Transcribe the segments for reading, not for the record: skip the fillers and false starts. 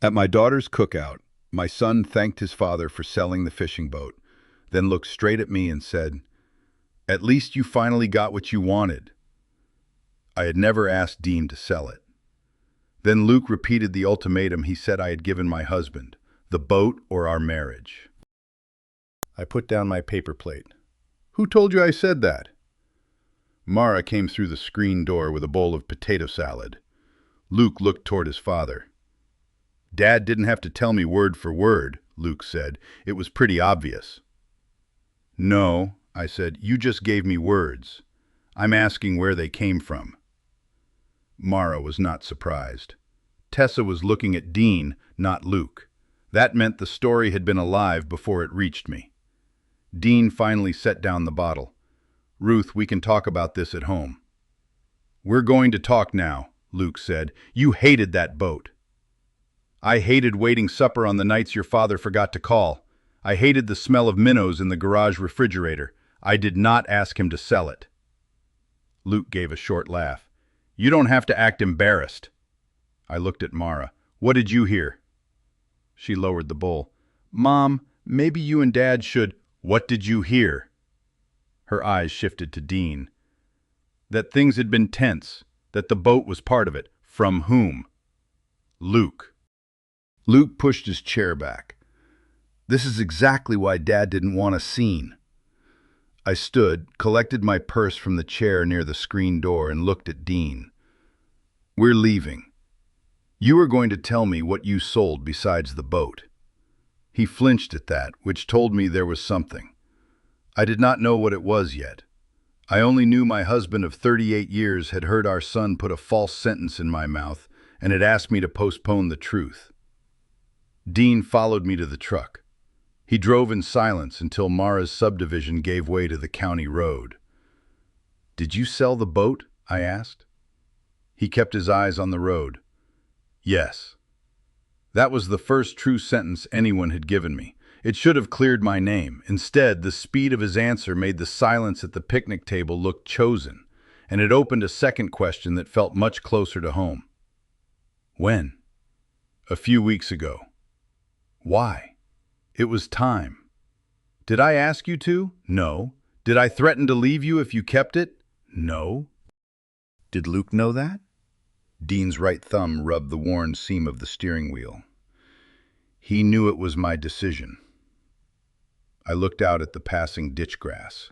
At my daughter's cookout, my son thanked his father for selling the fishing boat, then looked straight at me and said, "At least you finally got what you wanted." I had never asked Dean to sell it. Then Luke repeated the ultimatum he said I had given my husband, the boat or our marriage. I put down my paper plate. "Who told you I said that?" Mara came through the screen door with a bowl of potato salad. Luke looked toward his father. "Dad didn't have to tell me word for word," Luke said. "It was pretty obvious." "No," I said, "you just gave me words. I'm asking where they came from." Mara was not surprised. Tessa was looking at Dean, not Luke. That meant the story had been alive before it reached me. Dean finally set down the bottle. "Ruth, we can talk about this at home." "We're going to talk now," Luke said. "You hated that boat." "I hated waiting supper on the nights your father forgot to call. I hated the smell of minnows in the garage refrigerator. I did not ask him to sell it." Luke gave a short laugh. "You don't have to act embarrassed." I looked at Mara. "What did you hear?" She lowered the bowl. "Mom, maybe you and Dad should—" "What did you hear?" Her eyes shifted to Dean. "That things had been tense, that the boat was part of it. From whom?" "Luke." Luke pushed his chair back. "This is exactly why Dad didn't want a scene." I stood, collected my purse from the chair near the screen door, and looked at Dean. "We're leaving. You are going to tell me what you sold besides the boat." He flinched at that, which told me there was something. I did not know what it was yet. I only knew my husband of 38 years had heard our son put a false sentence in my mouth and had asked me to postpone the truth. Dean followed me to the truck. He drove in silence until Mara's subdivision gave way to the county road. "Did you sell the boat?" I asked. He kept his eyes on the road. "Yes." That was the first true sentence anyone had given me. It should have cleared my name. Instead, the speed of his answer made the silence at the picnic table look chosen, and it opened a second question that felt much closer to home. "When?" "A few weeks ago." "Why?" "It was time." "Did I ask you to?" "No." "Did I threaten to leave you if you kept it?" "No." "Did Luke know that?" Dean's right thumb rubbed the worn seam of the steering wheel. "He knew it was my decision." I looked out at the passing ditch grass.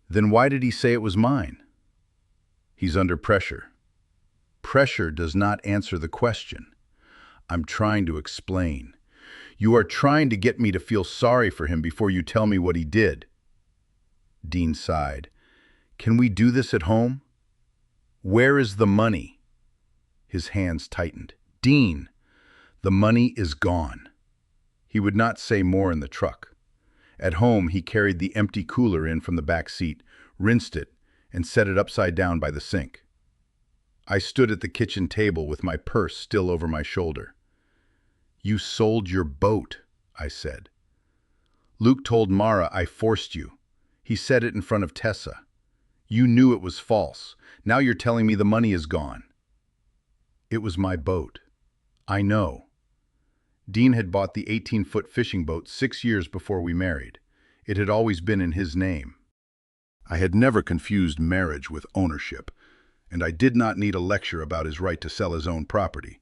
"Then why did he say it was mine?" "He's under pressure." "Pressure does not answer the question." "I'm trying to explain." "You are trying to get me to feel sorry for him before you tell me what he did." Dean sighed. "Can we do this at home?" "Where is the money?" His hands tightened. "Dean, the money is gone." He would not say more in the truck. At home, he carried the empty cooler in from the back seat, rinsed it, and set it upside down by the sink. I stood at the kitchen table with my purse still over my shoulder. "You sold your boat," I said. "Luke told Mara I forced you. He said it in front of Tessa. You knew it was false. Now you're telling me the money is gone." "It was my boat." "I know." Dean had bought the 18-foot fishing boat 6 years before we married. It had always been in his name. I had never confused marriage with ownership, and I did not need a lecture about his right to sell his own property.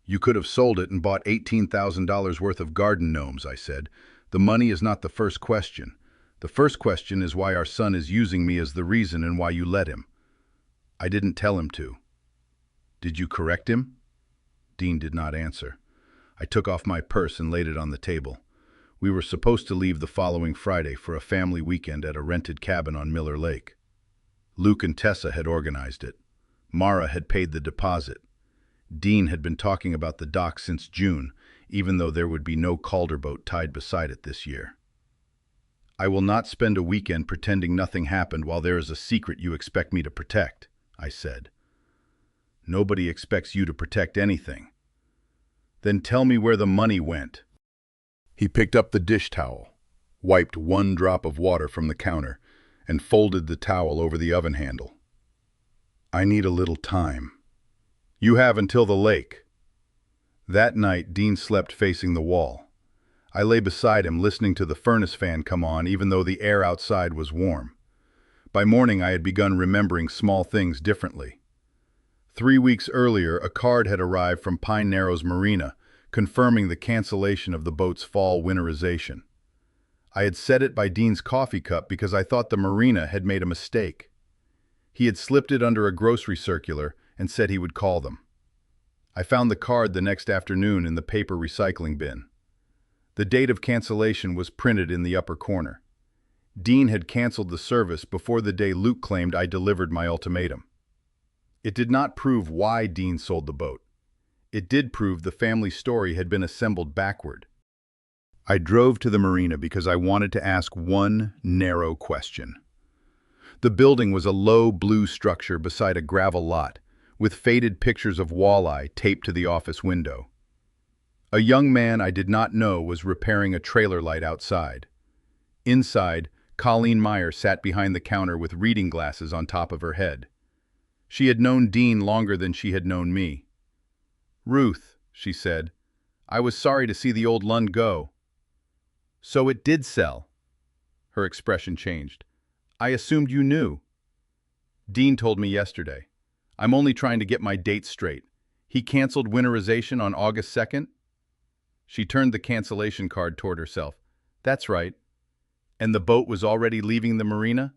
"You could have sold it and bought $18,000 worth of garden gnomes," I said. "The money is not the first question. The first question is why our son is using me as the reason and why you let him." "I didn't tell him to." "Did you correct him?" Dean did not answer. I took off my purse and laid it on the table. We were supposed to leave the following Friday for a family weekend at a rented cabin on Miller Lake. Luke and Tessa had organized it. Mara had paid the deposit. Dean had been talking about the dock since June, even though there would be no Calder boat tied beside it this year. "I will not spend a weekend pretending nothing happened while there is a secret you expect me to protect," I said. "Nobody expects you to protect anything." "Then tell me where the money went." He picked up the dish towel, wiped one drop of water from the counter, and folded the towel over the oven handle. "I need a little time." "You have until the lake." That night, Dean slept facing the wall. I lay beside him, listening to the furnace fan come on, even though the air outside was warm. By morning, I had begun remembering small things differently. 3 weeks earlier, a card had arrived from Pine Narrows Marina, confirming the cancellation of the boat's fall winterization. I had set it by Dean's coffee cup because I thought the marina had made a mistake. He had slipped it under a grocery circular and said he would call them. I found the card the next afternoon in the paper recycling bin. The date of cancellation was printed in the upper corner. Dean had canceled the service before the day Luke claimed I delivered my ultimatum. It did not prove why Dean sold the boat. It did prove the family story had been assembled backward. I drove to the marina because I wanted to ask one narrow question. The building was a low blue structure beside a gravel lot, with faded pictures of walleye taped to the office window. A young man I did not know was repairing a trailer light outside. Inside, Colleen Meyer sat behind the counter with reading glasses on top of her head. She had known Dean longer than she had known me. "Ruth," she said, "I was sorry to see the old Lund go." "So it did sell." Her expression changed. "I assumed you knew." "Dean told me yesterday. I'm only trying to get my dates straight. He canceled winterization on August 2nd? She turned the cancellation card toward herself. "That's right." "And the boat was already leaving the marina?"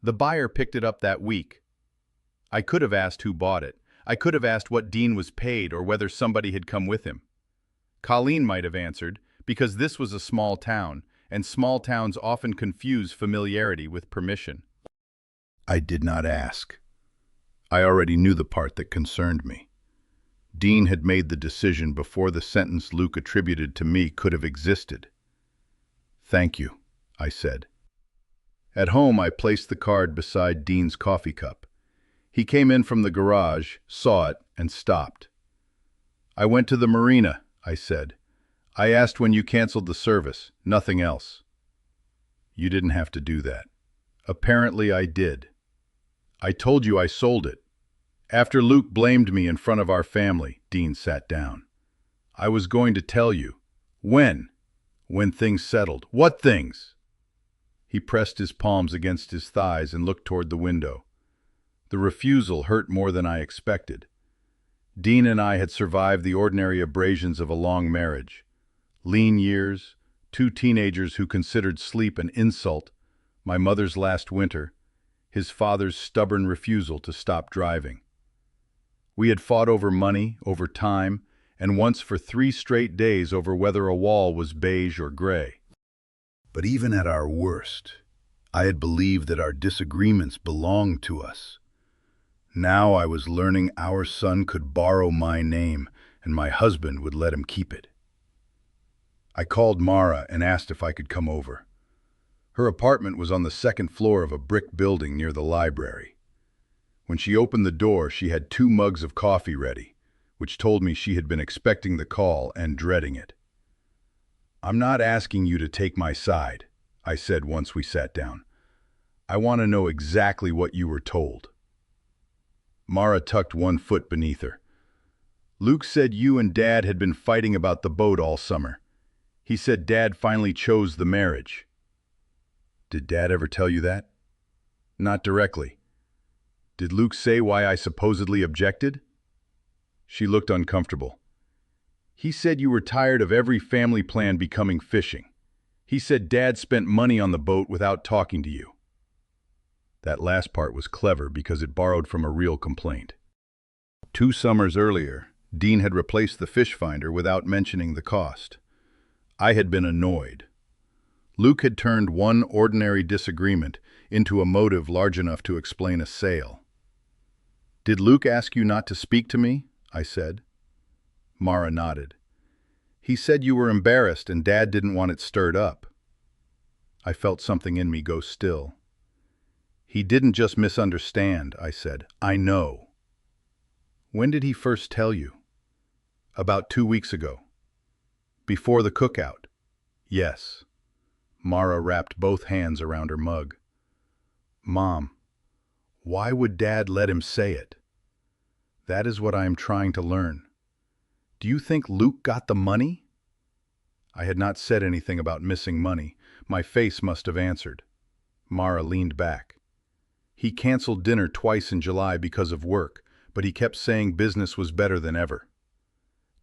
"The buyer picked it up that week." I could have asked who bought it. I could have asked what Dean was paid or whether somebody had come with him. Colleen might have answered, because this was a small town, and small towns often confuse familiarity with permission. I did not ask. I already knew the part that concerned me. Dean had made the decision before the sentence Luke attributed to me could have existed. "Thank you," I said. At home, I placed the card beside Dean's coffee cup. He came in from the garage, saw it, and stopped. "I went to the marina," I said. "I asked when you canceled the service, nothing else." "You didn't have to do that." "Apparently I did. I told you I sold it. After Luke blamed me in front of our family," Dean sat down. "I was going to tell you." "When?" "When things settled." "What things?" He pressed his palms against his thighs and looked toward the window. The refusal hurt more than I expected. Dean and I had survived the ordinary abrasions of a long marriage. Lean years, 2 teenagers who considered sleep an insult, my mother's last winter, his father's stubborn refusal to stop driving. We had fought over money, over time, and once for 3 straight days over whether a wall was beige or gray. But even at our worst, I had believed that our disagreements belonged to us. Now I was learning our son could borrow my name, and my husband would let him keep it. I called Mara and asked if I could come over. Her apartment was on the 2nd floor of a brick building near the library. When she opened the door, she had 2 mugs of coffee ready, which told me she had been expecting the call and dreading it. "I'm not asking you to take my side," I said once we sat down. "I want to know exactly what you were told." Mara tucked one foot beneath her. "Luke said you and Dad had been fighting about the boat all summer. He said Dad finally chose the marriage." "Did Dad ever tell you that?" "Not directly." "Did Luke say why I supposedly objected?" She looked uncomfortable. "He said you were tired of every family plan becoming fishing. He said Dad spent money on the boat without talking to you." That last part was clever because it borrowed from a real complaint. 2 summers earlier, Dean had replaced the fish finder without mentioning the cost. I had been annoyed. Luke had turned one ordinary disagreement into a motive large enough to explain a sale. "Did Luke ask you not to speak to me?" I said. Mara nodded. "He said you were embarrassed and Dad didn't want it stirred up." I felt something in me go still. "He didn't just misunderstand," I said. "I know." "When did he first tell you?" "About 2 weeks ago." "Before the cookout?" "Yes." Mara wrapped both hands around her mug. "Mom, why would Dad let him say it?" "That is what I am trying to learn." Do you think Luke got the money? I had not said anything about missing money. My face must have answered. Mara leaned back. He canceled dinner twice in July because of work, but he kept saying business was better than ever.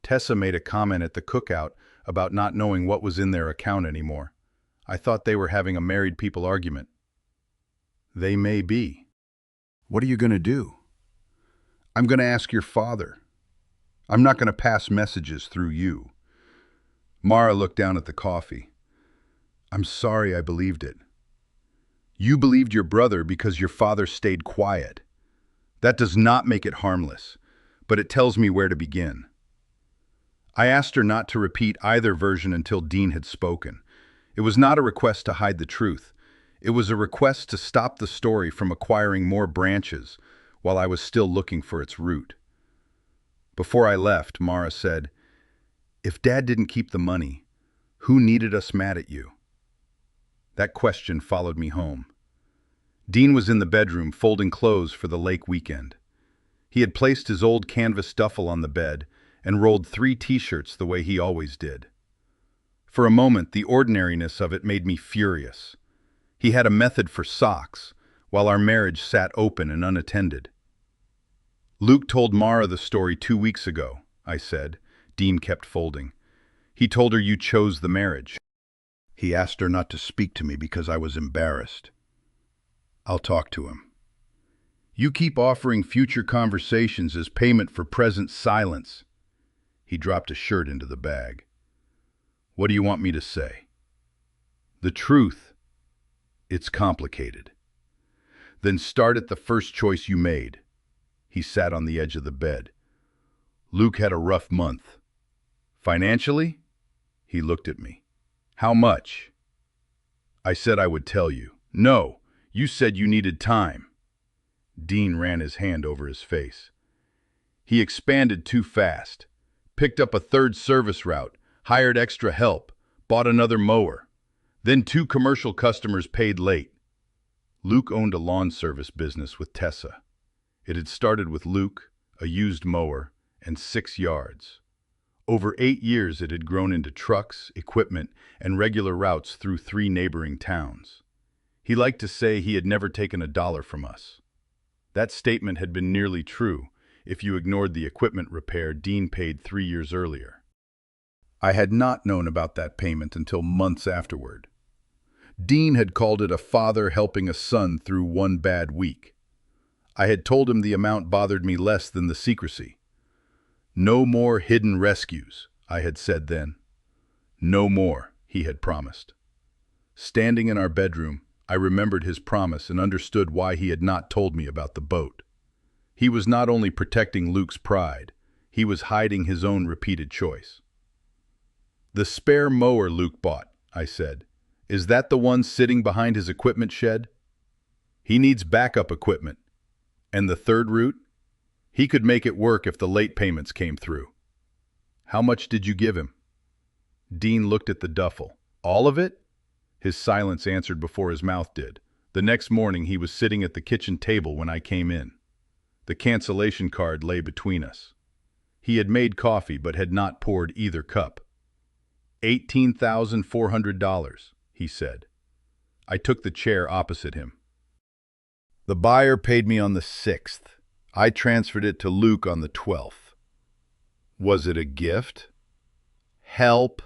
Tessa made a comment at the cookout about not knowing what was in their account anymore. I thought they were having a married people argument. They may be. What are you going to do? I'm going to ask your father. I'm not going to pass messages through you. Mara looked down at the coffee. I'm sorry I believed it. You believed your brother because your father stayed quiet. That does not make it harmless, but it tells me where to begin. I asked her not to repeat either version until Dean had spoken. It was not a request to hide the truth. It was a request to stop the story from acquiring more branches while I was still looking for its root. Before I left, Mara said, "If Dad didn't keep the money, who needed us mad at you?" That question followed me home. Dean was in the bedroom folding clothes for the lake weekend. He had placed his old canvas duffel on the bed and rolled 3 t-shirts the way he always did. For a moment, the ordinariness of it made me furious. He had a method for socks, while our marriage sat open and unattended. Luke told Mara the story 2 weeks ago, I said. Dean kept folding. He told her you chose the marriage. He asked her not to speak to me because I was embarrassed. I'll talk to him. You keep offering future conversations as payment for present silence. He dropped a shirt into the bag. What do you want me to say? The truth. It's complicated. Then start at the first choice you made. He sat on the edge of the bed. Luke had a rough month. Financially? He looked at me. How much? I said I would tell you. No, you said you needed time. Dean ran his hand over his face. He expanded too fast. Picked up a 3rd service route, hired extra help, bought another mower. Then 2 commercial customers paid late. Luke owned a lawn service business with Tessa. It had started with Luke, a used mower, and 6 yards. Over 8 years it had grown into trucks, equipment, and regular routes through 3 neighboring towns. He liked to say he had never taken a dollar from us. That statement had been nearly true if you ignored the equipment repair Dean paid 3 years earlier. I had not known about that payment until months afterward. Dean had called it a father helping a son through one bad week. I had told him the amount bothered me less than the secrecy. No more hidden rescues, I had said then. No more, he had promised. Standing in our bedroom, I remembered his promise and understood why he had not told me about the boat. He was not only protecting Luke's pride, he was hiding his own repeated choice. The spare mower Luke bought, I said. Is that the one sitting behind his equipment shed? He needs backup equipment. And the 3rd route? He could make it work if the late payments came through. How much did you give him? Dean looked at the duffel. All of it? His silence answered before his mouth did. The next morning he was sitting at the kitchen table when I came in. The cancellation card lay between us. He had made coffee but had not poured either cup. $18,400, he said. I took the chair opposite him. The buyer paid me on the 6th. I transferred it to Luke on the 12th. Was it a gift? Help?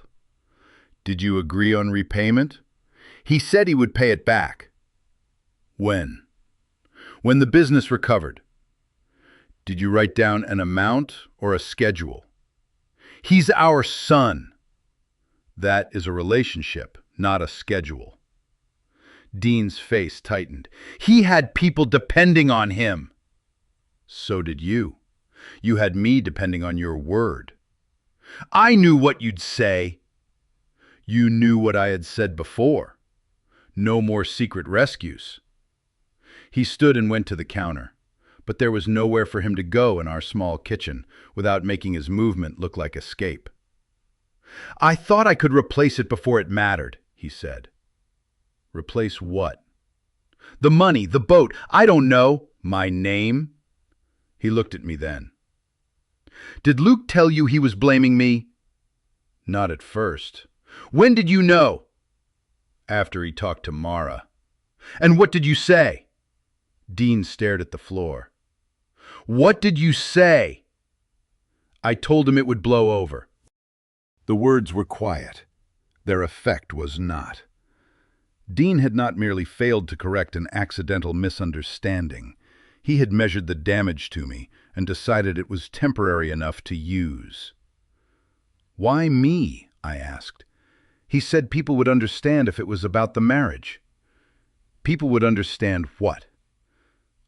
Did you agree on repayment? He said he would pay it back. When? When the business recovered. Did you write down an amount or a schedule? He's our son. That is a relationship, not a schedule. Dean's face tightened. He had people depending on him. So did you. You had me depending on your word. I knew what you'd say. You knew what I had said before. No more secret rescues. He stood and went to the counter, but there was nowhere for him to go in our small kitchen without making his movement look like escape. I thought I could replace it before it mattered, he said. Replace what? The money, the boat, I don't know. My name? He looked at me then. Did Luke tell you he was blaming me? Not at first. When did you know? After he talked to Mara. And what did you say? Dean stared at the floor. What did you say? I told him it would blow over. The words were quiet. Their effect was not. Dean had not merely failed to correct an accidental misunderstanding. He had measured the damage to me and decided it was temporary enough to use. Why me? I asked. He said people would understand if it was about the marriage. People would understand what?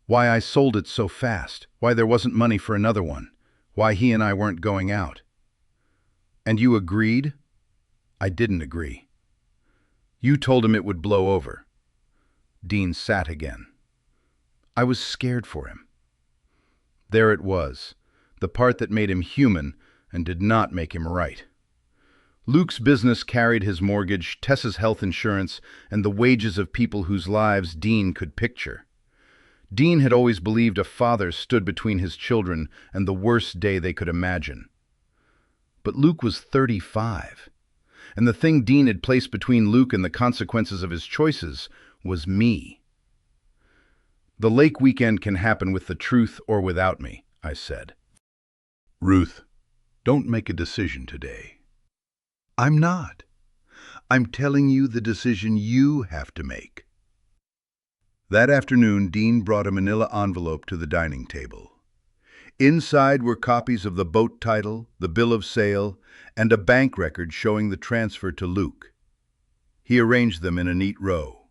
Why I sold it so fast, why there wasn't money for another one, why he and I weren't going out. And you agreed? I didn't agree. You told him it would blow over. Dean sat again. I was scared for him. There it was, the part that made him human and did not make him right. Luke's business carried his mortgage, Tessa's health insurance, and the wages of people whose lives Dean could picture. Dean had always believed a father stood between his children and the worst day they could imagine. But Luke was 35, and the thing Dean had placed between Luke and the consequences of his choices was me. The lake weekend can happen with the truth or without me, I said. Ruth, don't make a decision today. I'm not. I'm telling you the decision you have to make. That afternoon, Dean brought a manila envelope to the dining table. Inside were copies of the boat title, the bill of sale, and a bank record showing the transfer to Luke. He arranged them in a neat row.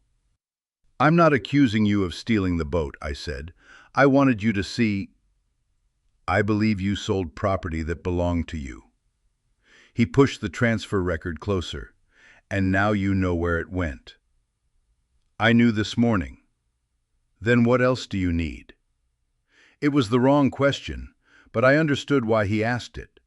I'm not accusing you of stealing the boat, I said. I wanted you to see. I believe you sold property that belonged to you. He pushed the transfer record closer. And now you know where it went. I knew this morning. Then what else do you need? It was the wrong question, but I understood why he asked it.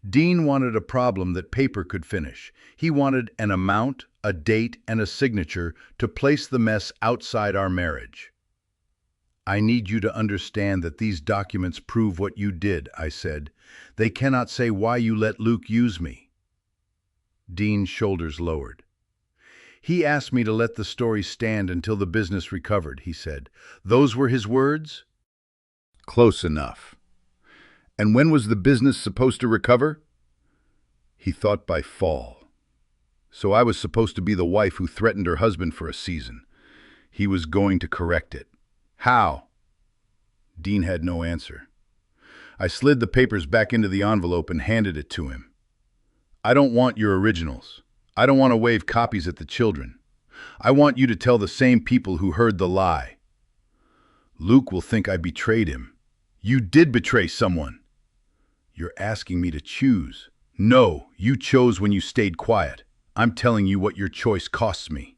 Dean wanted a problem that paper could finish. He wanted an amount, a date, and a signature to place the mess outside our marriage. I need you to understand that these documents prove what you did, I said. They cannot say why you let Luke use me. Dean's shoulders lowered. He asked me to let the story stand until the business recovered, he said. Those were his words? Close enough. And when was the business supposed to recover? He thought by fall. So I was supposed to be the wife who threatened her husband for a season. He was going to correct it. How? Dean had no answer. I slid the papers back into the envelope and handed it to him. I don't want your originals. I don't want to wave copies at the children. I want you to tell the same people who heard the lie. Luke will think I betrayed him. You did betray someone. You're asking me to choose. No, you chose when you stayed quiet. I'm telling you what your choice costs me.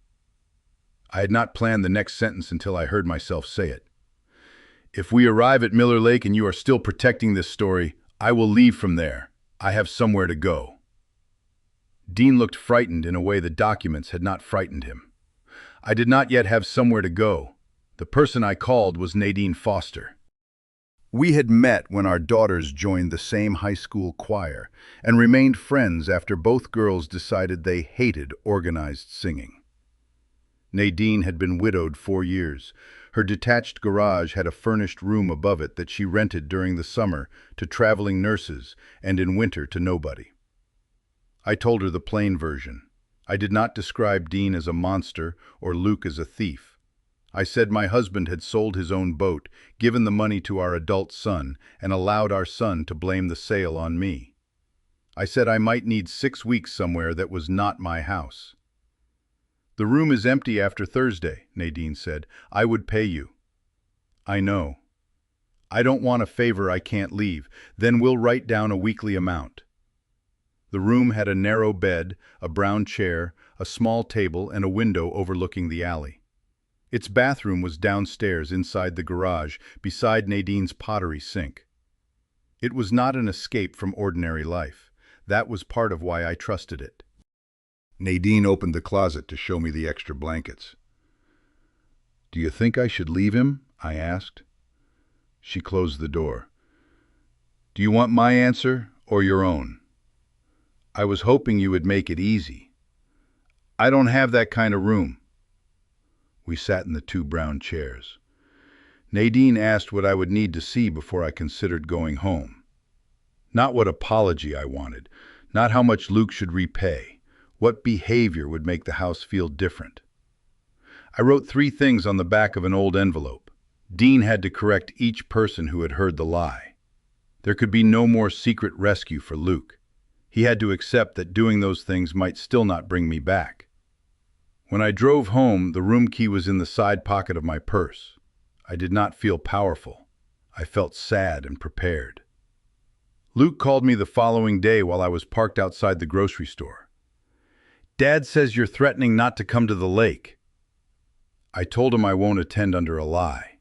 I had not planned the next sentence until I heard myself say it. If we arrive at Miller Lake and you are still protecting this story, I will leave from there. I have somewhere to go. Dean looked frightened in a way the documents had not frightened him. I did not yet have somewhere to go. The person I called was Nadine Foster. We had met when our daughters joined the same high school choir and remained friends after both girls decided they hated organized singing. Nadine had been widowed 4 years. Her detached garage had a furnished room above it that she rented during the summer to traveling nurses and in winter to nobody. I told her the plain version. I did not describe Dean as a monster or Luke as a thief. I said my husband had sold his own boat, given the money to our adult son, and allowed our son to blame the sale on me. I said I might need 6 weeks somewhere that was not my house. The room is empty after Thursday, Nadine said. I would pay you. I know. I don't want a favor I can't leave. Then we'll write down a weekly amount. The room had a narrow bed, a brown chair, a small table, and a window overlooking the alley. Its bathroom was downstairs inside the garage, beside Nadine's pottery sink. It was not an escape from ordinary life. That was part of why I trusted it. Nadine opened the closet to show me the extra blankets. Do you think I should leave him? I asked. She closed the door. Do you want my answer or your own? I was hoping you would make it easy. I don't have that kind of room. We sat in the two brown chairs. Nadine asked what I would need to see before I considered going home. Not what apology I wanted, not how much Luke should repay, what behavior would make the house feel different. I wrote 3 things on the back of an old envelope. Dean had to correct each person who had heard the lie. There could be no more secret rescue for Luke. He had to accept that doing those things might still not bring me back. When I drove home, the room key was in the side pocket of my purse. I did not feel powerful. I felt sad and prepared. Luke called me the following day while I was parked outside the grocery store. "Dad says you're threatening not to come to the lake." I told him I won't attend under a lie.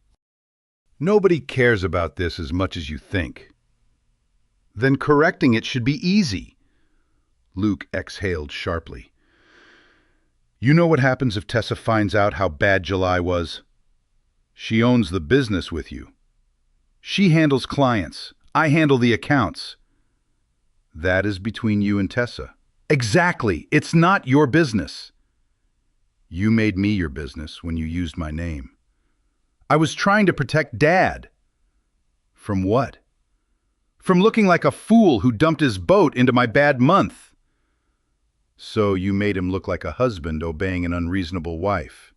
"Nobody cares about this as much as you think." "Then correcting it should be easy." Luke exhaled sharply. "You know what happens if Tessa finds out how bad July was? She owns the business with you. She handles clients. I handle the accounts." "That is between you and Tessa." "Exactly. It's not your business." "You made me your business when you used my name." "I was trying to protect Dad." "From what?" "From looking like a fool who dumped his boat into my bad month." "So you made him look like a husband obeying an unreasonable wife."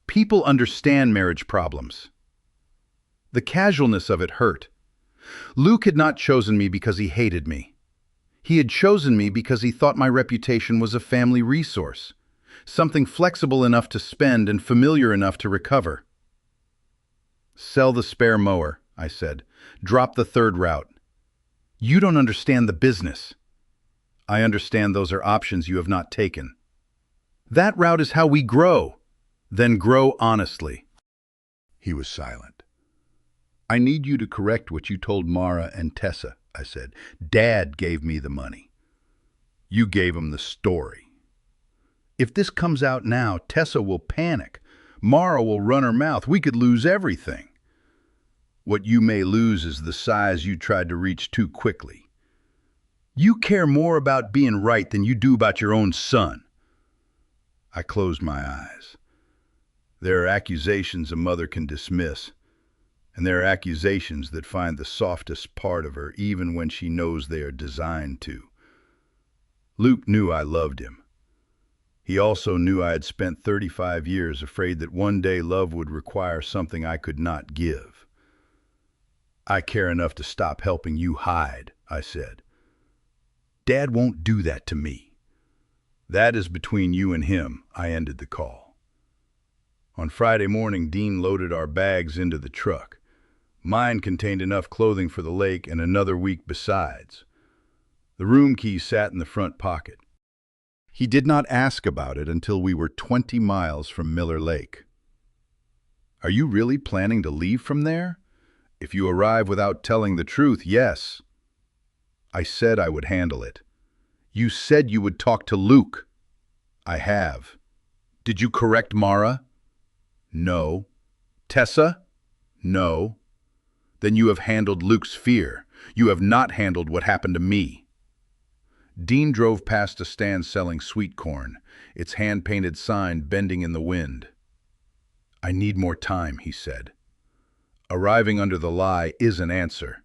People understand marriage problems. The casualness of it hurt. Luke had not chosen me because he hated me. He had chosen me because he thought my reputation was a family resource, something flexible enough to spend and familiar enough to recover. "Sell the spare mower," I said. "Drop the third route." "You don't understand the business." "I understand those are options you have not taken." "That route is how we grow." "Then grow honestly." He was silent. "I need you to correct what you told Mara and Tessa," I said. "Dad gave me the money." "You gave him the story." "If this comes out now, Tessa will panic. Mara will run her mouth. We could lose everything." "What you may lose is the size you tried to reach too quickly." "You care more about being right than you do about your own son." I closed my eyes. There are accusations a mother can dismiss, and there are accusations that find the softest part of her even when she knows they are designed to. Luke knew I loved him. He also knew I had spent 35 years afraid that one day love would require something I could not give. "I care enough to stop helping you hide," I said. "Dad won't do that to me." "That is between you and him." I ended the call. On Friday morning, Dean loaded our bags into the truck. Mine contained enough clothing for the lake and another week besides. The room key sat in the front pocket. He did not ask about it until we were 20 miles from Miller Lake. "Are you really planning to leave from there?" "If you arrive without telling the truth, yes." "I said I would handle it." "You said you would talk to Luke." "I have." "Did you correct Mara?" "No." "Tessa?" "No." "Then you have handled Luke's fear. You have not handled what happened to me." Dean drove past a stand selling sweet corn, its hand-painted sign bending in the wind. "I need more time," he said. "Arriving under the lie is an answer."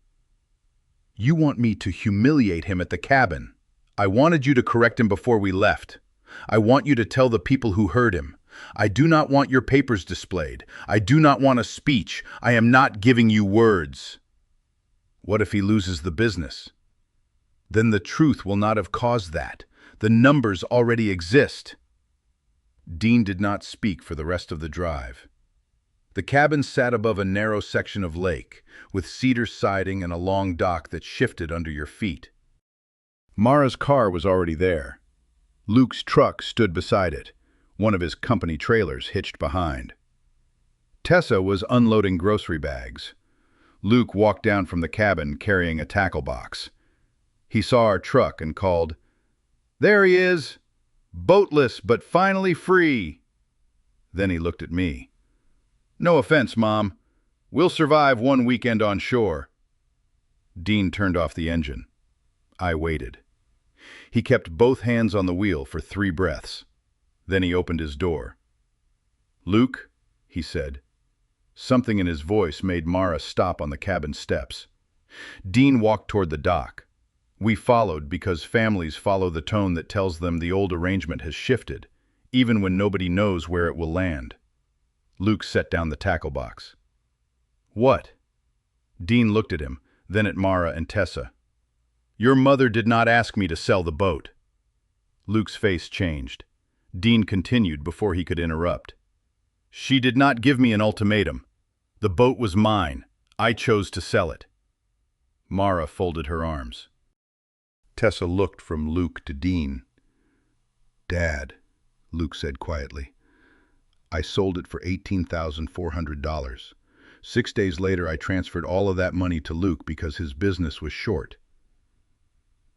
"You want me to humiliate him at the cabin." "I wanted you to correct him before we left. I want you to tell the people who heard him. I do not want your papers displayed. I do not want a speech. I am not giving you words." "What if he loses the business?" "Then the truth will not have caused that. The numbers already exist." Dean did not speak for the rest of the drive. The cabin sat above a narrow section of lake, with cedar siding and a long dock that shifted under your feet. Mara's car was already there. Luke's truck stood beside it, one of his company trailers hitched behind. Tessa was unloading grocery bags. Luke walked down from the cabin carrying a tackle box. He saw our truck and called, "There he is! Boatless, but finally free!" Then he looked at me. "No offense, Mom. We'll survive one weekend on shore." Dean turned off the engine. I waited. He kept both hands on the wheel for 3 breaths. Then he opened his door. "Luke," he said. Something in his voice made Mara stop on the cabin steps. Dean walked toward the dock. We followed because families follow the tone that tells them the old arrangement has shifted, even when nobody knows where it will land. Luke set down the tackle box. "What?" Dean looked at him, then at Mara and Tessa. "Your mother did not ask me to sell the boat." Luke's face changed. Dean continued before he could interrupt. "She did not give me an ultimatum. The boat was mine. I chose to sell it." Mara folded her arms. Tessa looked from Luke to Dean. "Dad," Luke said quietly, "I sold it for $18,400. 6 days later, I transferred all of that money to Luke because his business was short."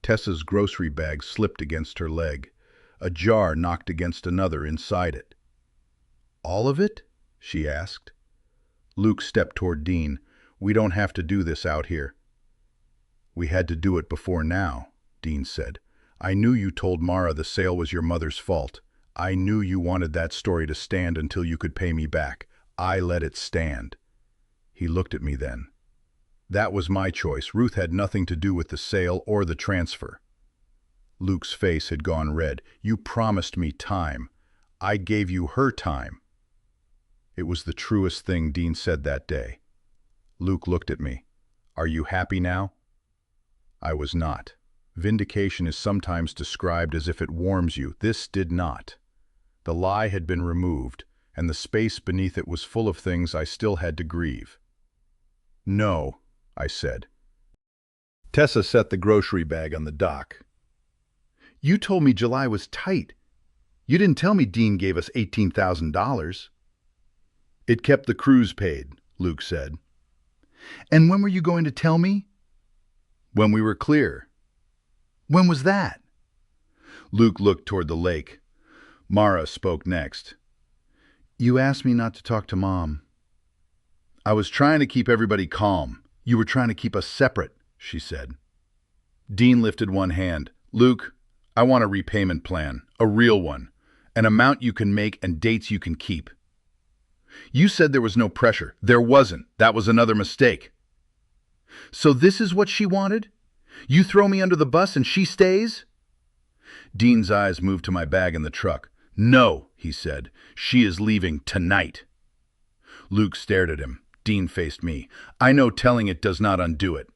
Tessa's grocery bag slipped against her leg. A jar knocked against another inside it. "All of it?" she asked. Luke stepped toward Dean. "We don't have to do this out here." "We had to do it before now," Dean said. "I knew you told Mara the sale was your mother's fault. I knew you wanted that story to stand until you could pay me back. I let it stand." He looked at me then. "That was my choice. Ruth had nothing to do with the sale or the transfer." Luke's face had gone red. "You promised me time. I gave you her time." It was the truest thing Dean said that day. Luke looked at me. "Are you happy now?" I was not. Vindication is sometimes described as if it warms you. This did not. The lie had been removed, and the space beneath it was full of things I still had to grieve. "No," I said. Tessa set the grocery bag on the dock. "You told me July was tight. You didn't tell me Dean gave us $18,000. "It kept the cruise paid," Luke said. "And when were you going to tell me?" "When we were clear." "When was that?" Luke looked toward the lake. Mara spoke next. "You asked me not to talk to Mom." "I was trying to keep everybody calm. You were trying to keep us separate," she said. Dean lifted one hand. "Luke, I want a repayment plan, a real one, an amount you can make and dates you can keep." "You said there was no pressure." "There wasn't. That was another mistake." "So this is what she wanted? You throw me under the bus and she stays?" Dean's eyes moved to my bag in the truck. "No," he said. "She is leaving tonight." Luke stared at him. Dean faced me. "I know telling it does not undo it."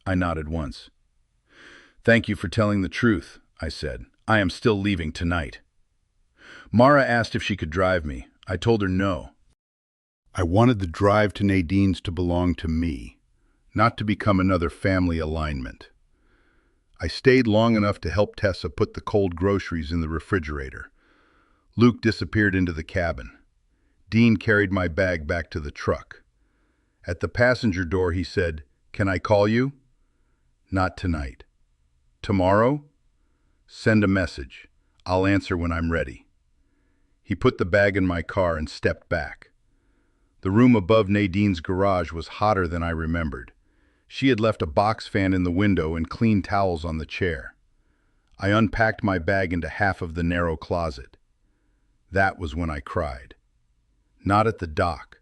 I nodded once. "Thank you for telling the truth," I said. "I am still leaving tonight." Mara asked if she could drive me. I told her no. I wanted the drive to Nadine's to belong to me, not to become another family alignment. I stayed long enough to help Tessa put the cold groceries in the refrigerator. Luke disappeared into the cabin. Dean carried my bag back to the truck. At the passenger door he said, "Can I call you?" "Not tonight." "Tomorrow?" "Send a message. I'll answer when I'm ready." He put the bag in my car and stepped back. The room above Nadine's garage was hotter than I remembered. She had left a box fan in the window and clean towels on the chair. I unpacked my bag into half of the narrow closet. That was when I cried. Not at the dock.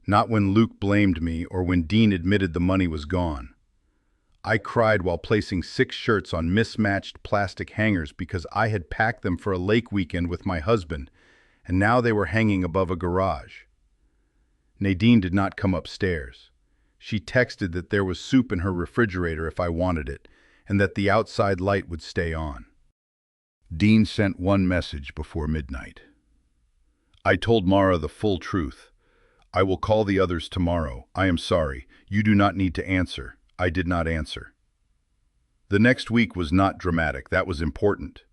Not when Luke blamed me or when Dean admitted the money was gone. I cried while placing 6 shirts on mismatched plastic hangers because I had packed them for a lake weekend with my husband, and now they were hanging above a garage. Nadine did not come upstairs. She texted that there was soup in her refrigerator if I wanted it, and that the outside light would stay on. Dean sent one message before midnight. I told Mara the full truth. "I will call the others tomorrow. I am sorry. You do not need to answer." I did not answer. The next week was not dramatic. That was important.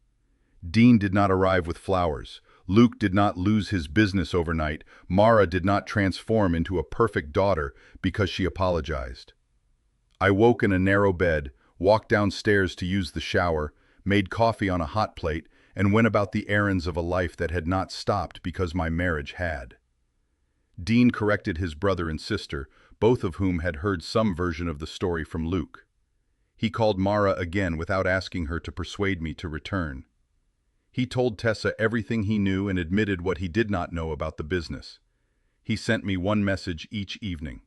Dean did not arrive with flowers. Luke did not lose his business overnight. Mara did not transform into a perfect daughter because she apologized. I woke in a narrow bed, walked downstairs to use the shower, made coffee on a hot plate, and went about the errands of a life that had not stopped because my marriage had. Dean corrected his brother and sister, both of whom had heard some version of the story from Luke. He called Mara again without asking her to persuade me to return. He told Tessa everything he knew and admitted what he did not know about the business. He sent me one message each evening.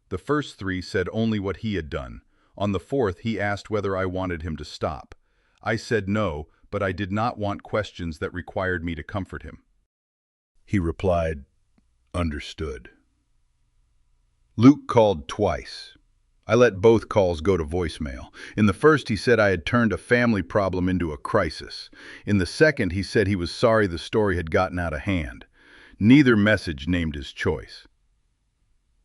The first three said only what he had done. On the fourth, he asked whether I wanted him to stop. I said no, but I did not want questions that required me to comfort him. He replied, "Understood." Luke called twice. I let both calls go to voicemail. In the first, he said I had turned a family problem into a crisis. In the second, he said he was sorry the story had gotten out of hand. Neither message named his choice.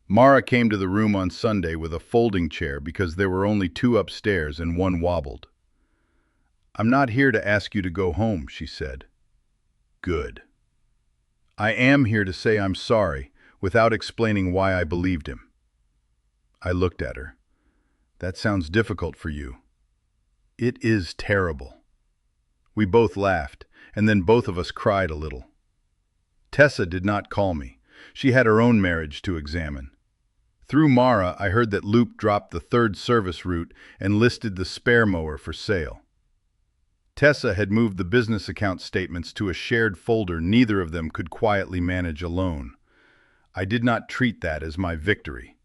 Mara came to the room on Sunday with a folding chair because there were only two upstairs and one wobbled. "I'm not here to ask you to go home," she said. "Good. I am here to say I'm sorry, without explaining why I believed him." I looked at her. "That sounds difficult for you." "It is terrible." We both laughed, and then both of us cried a little. Tessa did not call me. She had her own marriage to examine. Through Mara, I heard that Luke dropped the third service route and listed the spare mower for sale. Tessa had moved the business account statements to a shared folder neither of them could quietly manage alone. I did not treat that as my victory.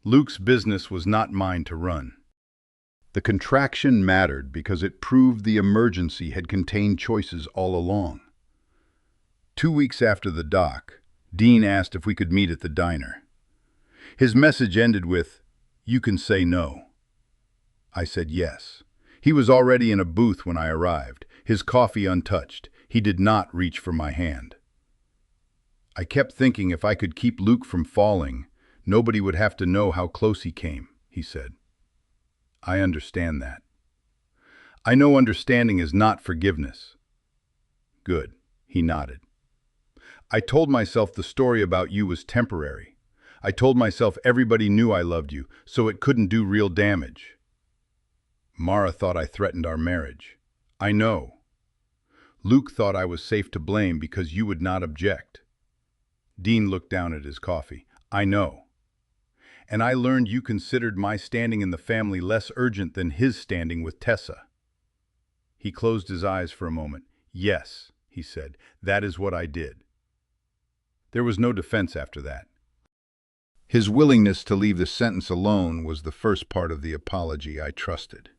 Luke's business was not mine to run. The contraction mattered because it proved the emergency had contained choices all along. 2 weeks after the dock, Dean asked if we could meet at the diner. His message ended with, "You can say no." I said yes. He was already in a booth when I arrived, his coffee untouched. He did not reach for my hand. I kept thinking if I could keep Luke from falling, nobody would have to know how close he came, he said. I understand that. I know understanding is not forgiveness. Good, he nodded. I told myself the story about you was temporary. I told myself everybody knew I loved you, so it couldn't do real damage. Mara thought I threatened our marriage. I know. Luke thought I was safe to blame because you would not object. Dean looked down at his coffee. I know. And I learned you considered my standing in the family less urgent than his standing with Tessa. He closed his eyes for a moment. Yes, he said, that is what I did. There was no defense after that. His willingness to leave the sentence alone was the first part of the apology I trusted.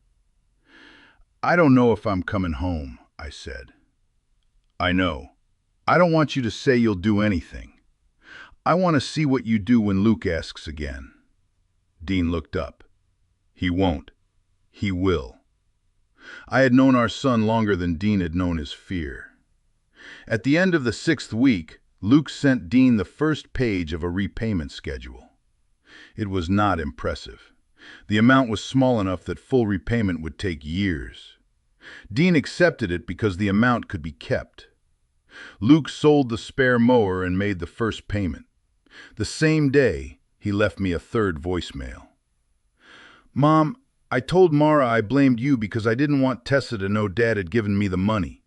I don't know if I'm coming home, I said. I know. I don't want you to say you'll do anything. I want to see what you do when Luke asks again. Dean looked up. He won't. He will. I had known our son longer than Dean had known his fear. At the end of the 6th week, Luke sent Dean the first page of a repayment schedule. It was not impressive. The amount was small enough that full repayment would take years. Dean accepted it because the amount could be kept. Luke sold the spare mower and made the first payment. The same day, he left me a third voicemail. Mom, I told Mara I blamed you because I didn't want Tessa to know Dad had given me the money.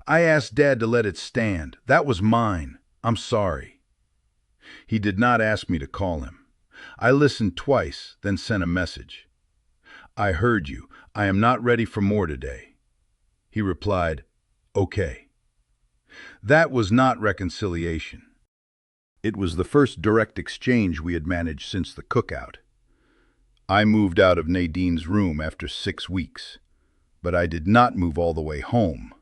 I asked Dad to let it stand. That was mine. I'm sorry. He did not ask me to call him. I listened twice, then sent a message. I heard you. I am not ready for more today. He replied, okay. That was not reconciliation. It was the first direct exchange we had managed since the cookout. I moved out of Nadine's room after 6 weeks, but I did not move all the way home.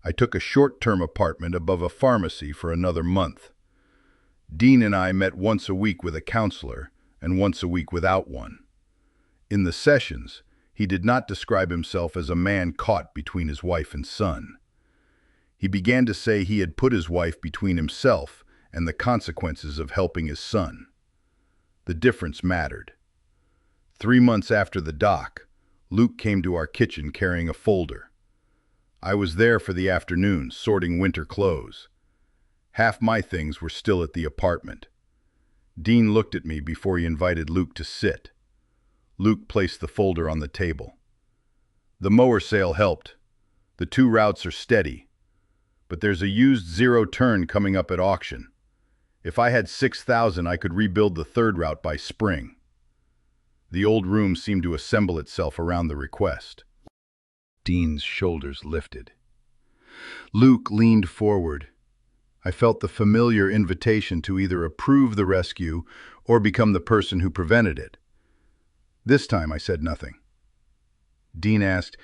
I took a short-term apartment above a pharmacy for another month. Dean and I met once a week with a counselor and once a week without one. In the sessions, he did not describe himself as a man caught between his wife and son. He began to say he had put his wife between himself and the consequences of helping his son. The difference mattered. 3 months after the dock, Luke came to our kitchen carrying a folder. I was there for the afternoon, sorting winter clothes. Half my things were still at the apartment. Dean looked at me before he invited Luke to sit. Luke placed the folder on the table. The mower sale helped. The 2 routes are steady. But there's a used 0 turn coming up at auction. If I had 6,000, I could rebuild the third route by spring. The old room seemed to assemble itself around the request. Dean's shoulders lifted. Luke leaned forward. I felt the familiar invitation to either approve the rescue or become the person who prevented it. This time I said nothing. Dean asked,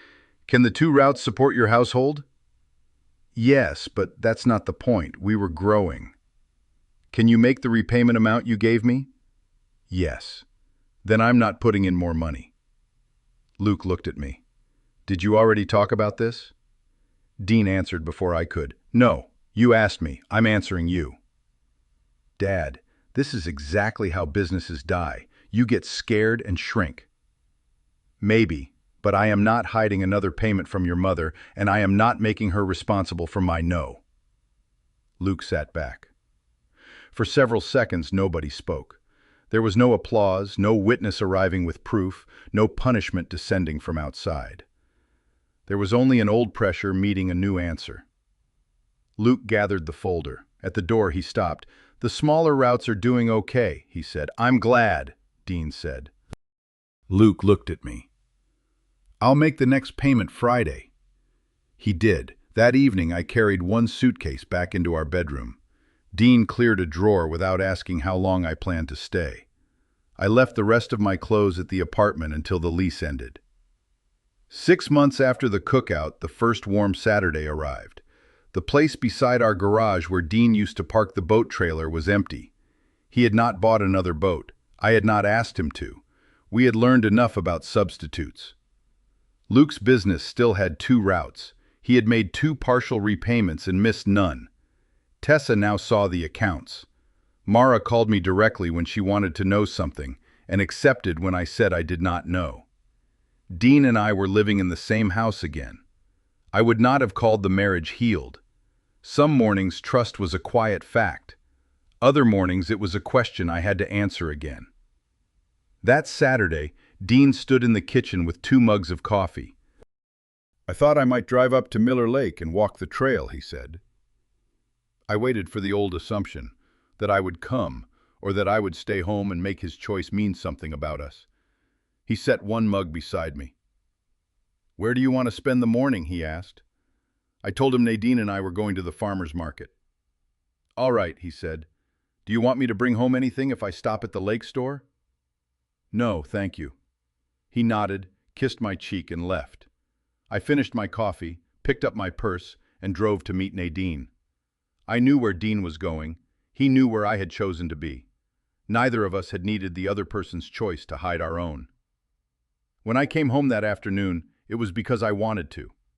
"Can the two routes support your household?" "Yes, but that's not the point. We were growing." "Can you make the repayment amount you gave me?" "Yes." "Then I'm not putting in more money." Luke looked at me. "Did you already talk about this?" Dean answered before I could. "No, you asked me. I'm answering you." "Dad, this is exactly how businesses die. You get scared and shrink." "Maybe, but I am not hiding another payment from your mother, and I am not making her responsible for my no." Luke sat back. For several seconds, nobody spoke. There was no applause, no witness arriving with proof, no punishment descending from outside. There was only an old pressure meeting a new answer. Luke gathered the folder. At the door, he stopped. "The smaller routes are doing okay," he said. "I'm glad," Dean said. Luke looked at me. "I'll make the next payment Friday." He did. That evening, I carried one suitcase back into our bedroom. Dean cleared a drawer without asking how long I planned to stay. I left the rest of my clothes at the apartment until the lease ended. 6 months after the cookout, the first warm Saturday arrived. The place beside our garage where Dean used to park the boat trailer was empty. He had not bought another boat. I had not asked him to. We had learned enough about substitutes. Luke's business still had 2 routes. He had made 2 partial repayments and missed none. Tessa now saw the accounts. Mara called me directly when she wanted to know something, and accepted when I said I did not know. Dean and I were living in the same house again. I would not have called the marriage healed. Some mornings trust was a quiet fact. Other mornings it was a question I had to answer again. That Saturday, Dean stood in the kitchen with 2 mugs of coffee. "I thought I might drive up to Miller Lake and walk the trail," he said. I waited for the old assumption, that I would come, or that I would stay home and make his choice mean something about us. He set one mug beside me. "Where do you want to spend the morning?" he asked. I told him Nadine and I were going to the farmer's market. "All right," he said. "Do you want me to bring home anything if I stop at the lake store?" "No, thank you." He nodded, kissed my cheek, and left. I finished my coffee, picked up my purse, and drove to meet Nadine. I knew where Dean was going. He knew where I had chosen to be. Neither of us had needed the other person's choice to hide our own. When I came home that afternoon, it was because I wanted to.